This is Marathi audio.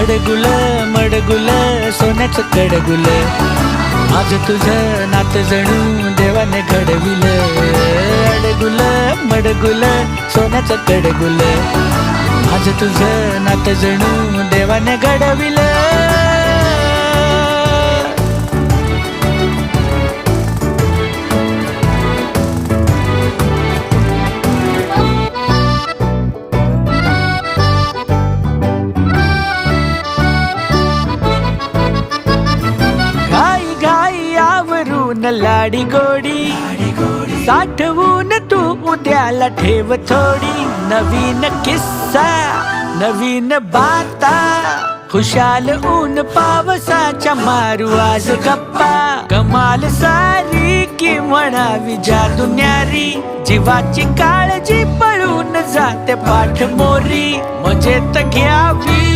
अडगुल मडगुल सोन्याचं कडगुल, माझं तुझं नातं जणू देवाने घडविलं. अडगुल मडगुल सोन्याचं कडगुल, माझं तुझं नातं जणू देवाने घडविलं. लाडी गोडी साठवून तू उद्याला ठेव थोडी. नवीन किस्सा नवीन बाता, खुशाल ऊन पावसाच्या मारू आज गप्पा. कमाल सारी की म्हणावी जादू न्यारी, जीवाची काळजी पळून जाते पाठ मोरी. मजेत घ्यावी